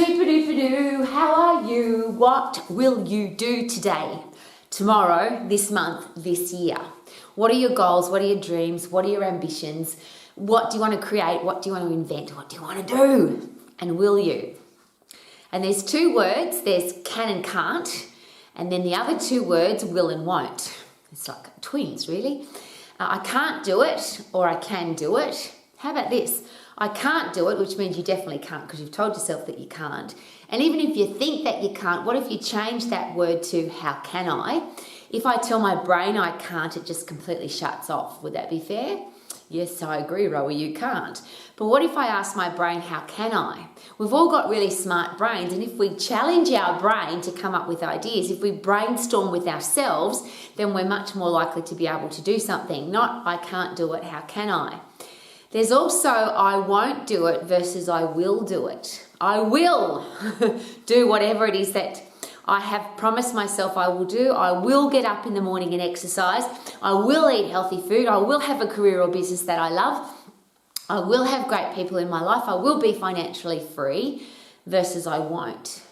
Super duper doo, how are you? What will you do today, tomorrow, this month, this year? What are your goals? What are your dreams? What are your ambitions? What do you want to create? What do you want to invent? What do you want to do? And will you? And there's two words, there's can and can't, and then the other two words, will and won't. It's like twins, really. I can't do it, or I can do it. How about this? I can't do it, which means you definitely can't because you've told yourself that you can't. And even if you think that you can't, what if you change that word to how can I? If I tell my brain I can't, it just completely shuts off. Would that be fair? Yes, I agree, Rowie, you can't. But what if I ask my brain, how can I? We've all got really smart brains, and if we challenge our brain to come up with ideas, if we brainstorm with ourselves, then we're much more likely to be able to do something. Not, I can't do it, how can I? There's also I won't do it versus I will do it. I will do whatever it is that I have promised myself I will do. I will get up in the morning and exercise. I will eat healthy food. I will have a career or business that I love. I will have great people in my life. I will be financially free versus I won't.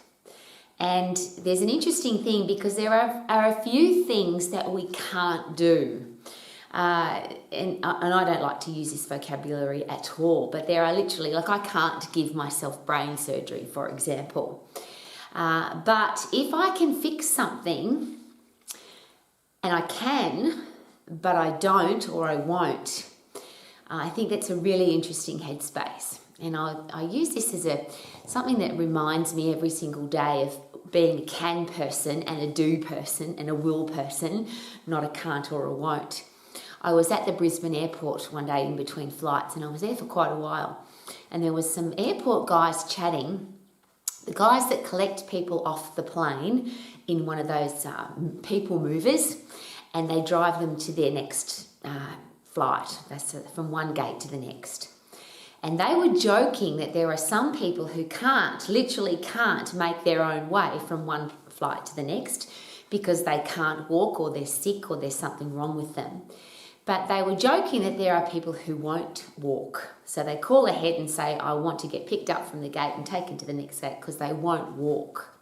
And there's an interesting thing because there are a few things that we can't do. And I don't like to use this vocabulary at all, but there are literally, like I can't give myself brain surgery, for example. But if I can fix something, and I can, but I don't or I won't, I think that's a really interesting headspace. And I use this as something that reminds me every single day of being a can person and a do person and a will person, not a can't or a won't. I was at the Brisbane airport one day in between flights, and I was there for quite a while. And there was some airport guys chatting, the guys that collect people off the plane in one of those people movers, and they drive them to their next flight. That's from one gate to the next. And they were joking that there are some people who literally can't make their own way from one flight to the next because they can't walk or they're sick or there's something wrong with them. But they were joking that there are people who won't walk. So they call ahead and say, I want to get picked up from the gate and taken to the next gate because they won't walk.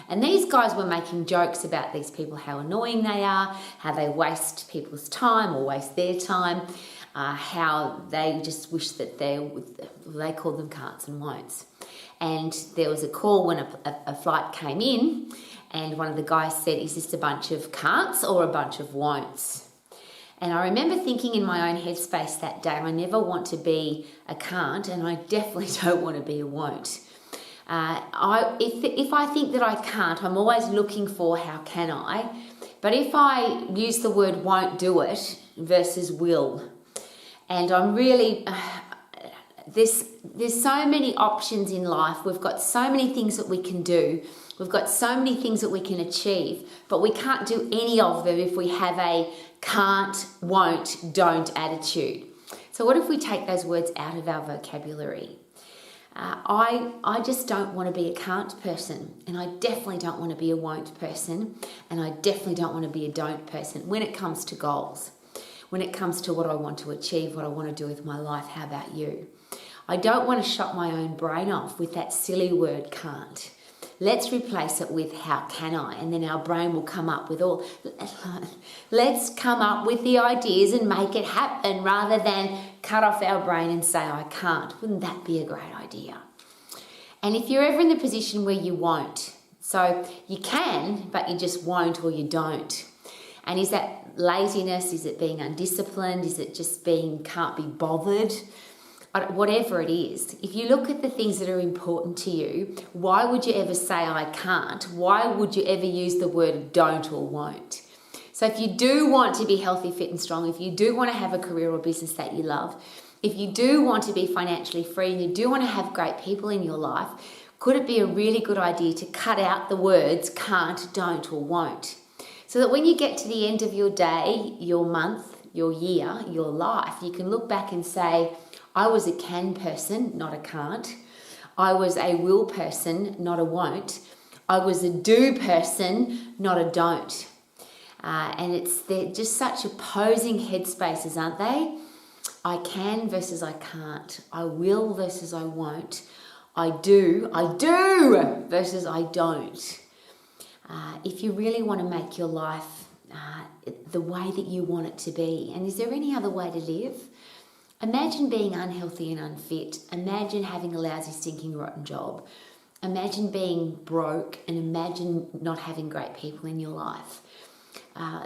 And these guys were making jokes about these people, how annoying they are, how they waste people's time or waste their time, how they just wish that they call them can'ts and won'ts. And there was a call when a flight came in, and one of the guys said, is this a bunch of can'ts or a bunch of won'ts? And I remember thinking in my own headspace that day, I never want to be a can't, and I definitely don't want to be a won't. If I think that I can't, I'm always looking for how can I. But if I use the word won't do it versus will, and I'm really, there's so many options in life. We've got so many things that we can do. We've got so many things that we can achieve, but we can't do any of them if we have a can't, won't, don't attitude. So what if we take those words out of our vocabulary? I just don't want to be a can't person, and I definitely don't want to be a won't person, and I definitely don't want to be a don't person when it comes to goals, when it comes to what I want to achieve, what I want to do with my life. How about you? I don't want to shut my own brain off with that silly word can't. Let's replace it with how can I, and then our brain will come up with let's come up with the ideas and make it happen rather than cut off our brain and say I can't. Wouldn't that be a great idea? And if you're ever in the position where you won't, so you can, but you just won't or you don't. And is that laziness? Is it being undisciplined? Is it just can't be bothered? Whatever it is, if you look at the things that are important to you, why would you ever say I can't? Why would you ever use the word don't or won't? So if you do want to be healthy, fit and strong, if you do want to have a career or business that you love, if you do want to be financially free and you do want to have great people in your life, could it be a really good idea to cut out the words can't, don't or won't? So that when you get to the end of your day, your month, your year, your life, you can look back and say, I was a can person, not a can't. I was a will person, not a won't. I was a do person, not a don't. And they're just such opposing headspaces, aren't they? I can versus I can't. I will versus I won't. I do versus I don't. If you really want to make your life the way that you want it to be, and is there any other way to live? Imagine being unhealthy and unfit. Imagine having a lousy, stinking, rotten job. Imagine being broke, and imagine not having great people in your life.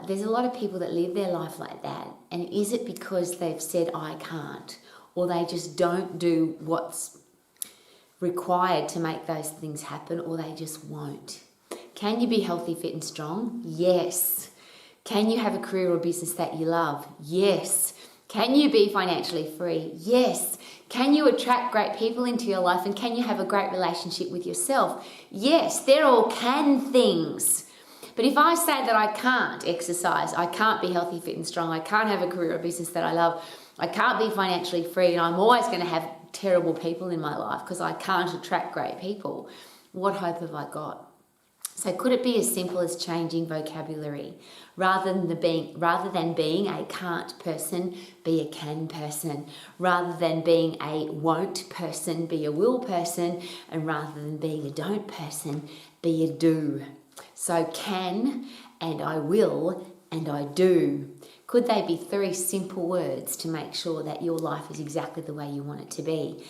There's a lot of people that live their life like that, and is it because they've said, I can't, or they just don't do what's required to make those things happen, or they just won't? Can you be healthy, fit and strong? Yes. Can you have a career or business that you love? Yes. Can you be financially free? Yes. Can you attract great people into your life, and can you have a great relationship with yourself? Yes. They're all can things. But if I say that I can't exercise, I can't be healthy, fit and strong, I can't have a career or business that I love, I can't be financially free, and I'm always going to have terrible people in my life because I can't attract great people, what hope have I got? So could it be as simple as changing vocabulary? Rather than being a can't person, be a can person. Rather than being a won't person, be a will person. And rather than being a don't person, be a do. So can and I will and I do. Could they be 3 simple words to make sure that your life is exactly the way you want it to be?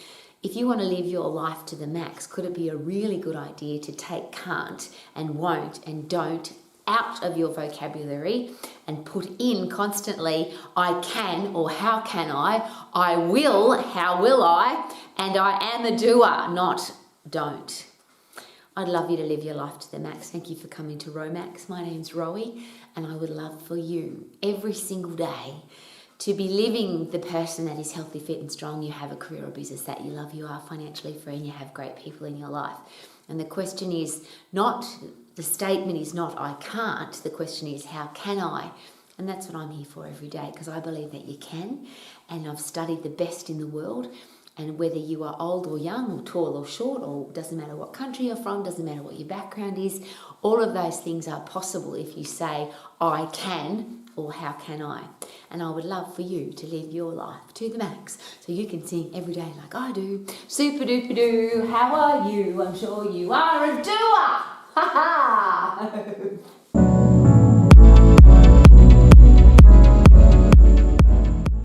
If you want to live your life to the max, could it be a really good idea to take can't and won't and don't out of your vocabulary and put in constantly I can or how can I will, how will I, and I am a doer, not don't. I'd love you to live your life to the max. Thank you for coming to Romax. My name's Rowie, and I would love for you every single day to be living the person that is healthy, fit and strong. You have a career or business that you love, you are financially free, and you have great people in your life. And the question is not, the statement is not I can't, the question is how can I? And that's what I'm here for every day, because I believe that you can, and I've studied the best in the world. And whether you are old or young or tall or short, or doesn't matter what country you're from, doesn't matter what your background is, all of those things are possible if you say I can or how can I. And I would love for you to live your life to the max so you can sing every day like I do. Super duper doo, how are you? I'm sure you are a doer. Ha ha.